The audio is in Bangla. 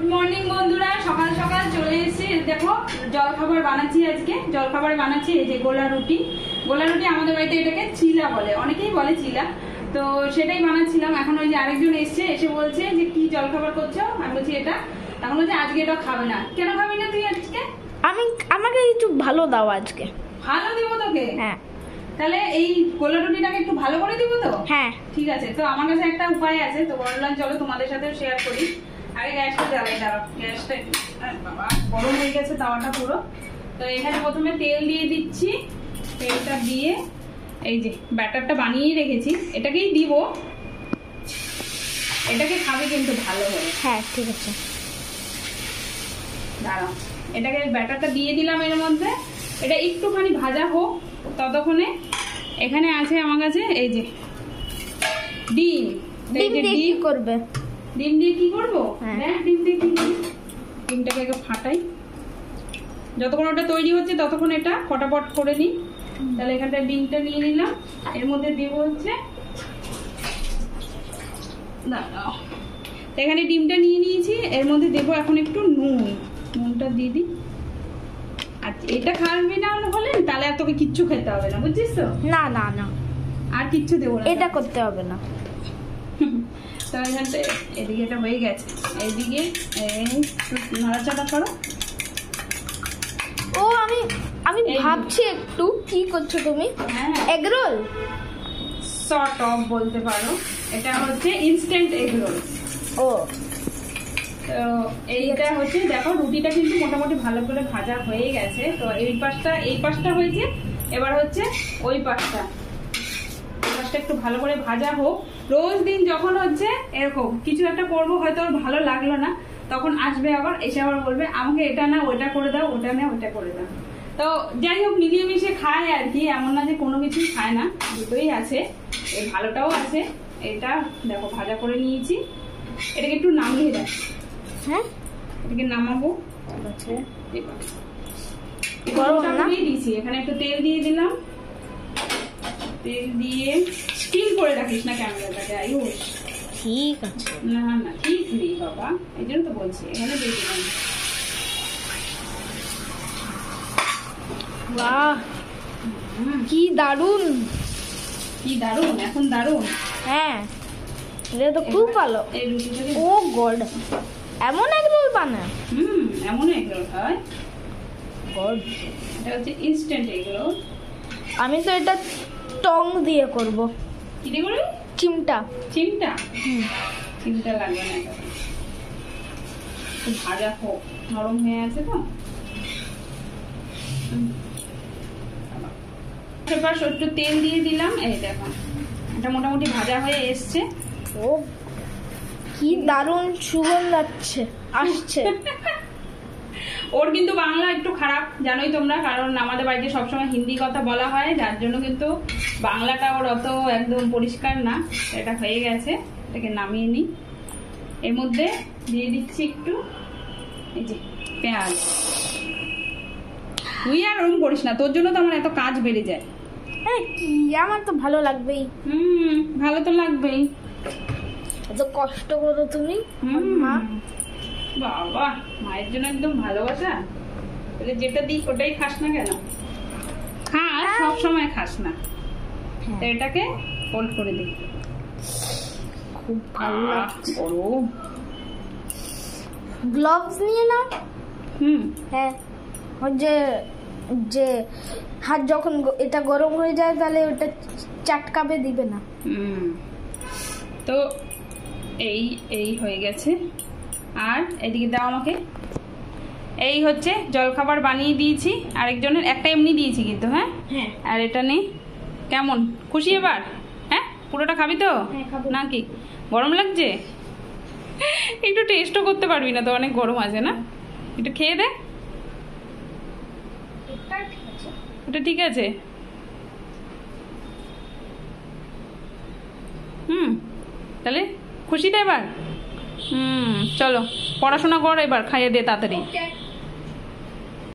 গুড মর্নিং বন্ধুরা, সকাল সকাল চলে এসেছি। দেখো জলখাবার বানাচ্ছি। আজকে জলখাবার বানাচ্ছি এই যে গোলা রুটি। গোলা রুটি আমাদের বাড়িতে এটাকে চিলা বলে, অনেকেই বলে চিলা। তো সেটাই বানাচ্ছিলাম। এখন ওই যে আরেকজন এসছে, এসে বলছে যে কি জলখাবার করছো। আমি বলছি এটা। এখন বলছে আজকে এটা খাবে না। কেন খাবি না তুই আজকে? আমাকে একটু ভালো দাও আজকে। ভালো দিব তোকে? হ্যাঁ। তাহলে এই গোলা রুটিটাকে একটু ভালো করে দিব তো? হ্যাঁ ঠিক আছে। তো আমার কাছে একটা উপায় আছে, তো বললাম চলো তোমাদের সাথে শেয়ার করি। আগে গ্যাসটা জ্বালাই, দাঁড়াও। গ্যাসটা বাবা গরম হয়ে গেছে, তাওয়াটা পুরো। তো এখানে প্রথমে তেল দিয়ে দিচ্ছি। তেলটা দিয়ে এই যে ব্যাটারটা বানিয়ে রেখেছি এটাকেই দিব। এটাকে খাবে কিন্তু ভালো হবে। হ্যাঁ ঠিক আছে, দাঁড়াও। এটাকে ব্যাটারটা দিয়ে দিলাম এর মধ্যে। এটা একটুখানি ভাজা হোক ততক্ষণে এখানে আছে আমার কাছে এই যে ডিম। ডিম করবে? ডিম দিয়ে কি করবো? হ্যাঁ ডিম দিয়ে কি করি, ডিমটাকে একটু ফাটাই। যতক্ষণ ওটা তৈরি হচ্ছে ততক্ষণ এটা ফটাফট করে নিই। তাহলে এখানটা ডিমটা নিয়ে নিলাম। এর মধ্যে দিব হচ্ছে এখানে ডিমটা নিয়ে নিয়েছি। এর মধ্যে দেবো এখন একটু নুনটা দিয়ে দিই। আচ্ছা, এটা খাবি না হলে তাহলে আর তোকে কিচ্ছু খেতে হবে না, বুঝছিস তো? না না না, আর কিচ্ছু দেবো না, এটা করতে হবে না। তো এখানটা এদিকে এটা হয়ে গেছে। এইদিকে নাড়াচাড়া করো। ও আমি ভাবছি একটু কি করছো তুমি। এগ রোল সর্ট অফ বলতে পারো। এটা হচ্ছে ইনস্ট্যান্ট এগ রোল। ও তো এইটা হচ্ছে দেখো রুটিটা কিন্তু মোটামুটি ভালো করে ভাজা হয়ে গেছে। তো এই পাশটা হয়েছে। এবার হচ্ছে ওই পাশটা একটু ভালো করে ভাজা হোক। রোজ দিন যখন হচ্ছে এরকম কিছু একটা করবো, হয়তো ওর ভালো লাগলো না, তখন আসবে আবার, এসে আবার বলবে আমাকে এটা না ওটা করে দাও, ওটা না ওটা করে দাও। তো যাই হোক, মিলিয়ে মিশে খায় আর কি, এমন না যে কোনো কিছুই খায় না, দুটোই আছে। এই ভালোটাও আছে। এটা দেখো ভাজা করে নিয়েছি। এটাকে একটু নামিয়ে দেয়। হ্যাঁ এটাকে নামাবো। দিয়েছি এখানে একটু তেল দিয়ে দিলাম। তেল দিয়ে স্টিল করে রাখিস না ক্যামেরাটাকে। আয়ুষ ঠিক আছে। না না ঠিক নেই বাবা, এই জন্য তো বলছি। এখানে দিয়ে দিলাম। বাহ কি দারুন, কি দারুন, এখন দারুন। হ্যাঁ এটা তো খুব ভালো। এই রুটিটাকে ও গড, এমন এক রোল বানায়? এমন এগ রোল হয়। গড, এটা হচ্ছে ইনস্ট্যান্ট এগ রোল। আমি তো এটা টং দিয়ে করব। কি দিয়ে করবি? চিমটা লাগবে না, এটা ভাজা হোক, নরম হয়ে আছে তো। এবার একটু তেল দিয়ে দিলাম। এই দেখো এটা মোটামুটি ভাজা হয়ে এসছে। ও কি দারুণ সুগন্ধ আসছে। ওর কিন্তু বাংলা একটু খারাপ জানোই তোমরা, কারণ আমাদের বাড়িতে সবসময় হিন্দি কথা বলা হয়, যার জন্য কিন্তু বাংলাটা ওর অত একদম পরিষ্কার না। এটা হয়ে গেছে, এটাকে নামিয়ে নিই। এর মধ্যে দিয়ে দিচ্ছি একটু এই যে পেঁয়াজ। তুই আর ওরকম করিস না, তোর জন্য তো আমার এত কাজ বেড়ে যায়। কি আমার তো ভালো লাগবেই। ভালো তো লাগবেই। এত কষ্ট করো তুমি। বাবা মায়ের জন্য একদম ভালোবাসা। তাহলে যেটা দিই ওটাই খাস না কেন? খাস, সব সময় খাস না। তো এটাকে ফোল্ড করে দিই। খুব ভালো লাগছে। গ্লাভস নিয়ে নাও। হ্যাঁ, ওই যে হাত যখন এটা গরম হয়ে যায় তাহলে ওটা চাটকাবে, দিবে না। তো এই হয়ে গেছে। আর এদিকে দাও আমাকে। এই হচ্ছে জলখাবার বানিয়ে দিয়েছি আরেকজনের, একটা এমনি দিয়েছি কিন্তু। হ্যাঁ আর এটা নেই। কেমন খুশি এবার? হ্যাঁ পুরোটা খাবি তো নাকি? গরম লাগছে? একটু টেস্টও করতে পারবি না তো, অনেক গরম আছে না। একটু খেয়ে দে। এটা ঠিক আছে। তাহলে খুশি তো এবার? চলো পড়াশোনা কর এবার, খাইয়ে দে তাড়াতাড়ি।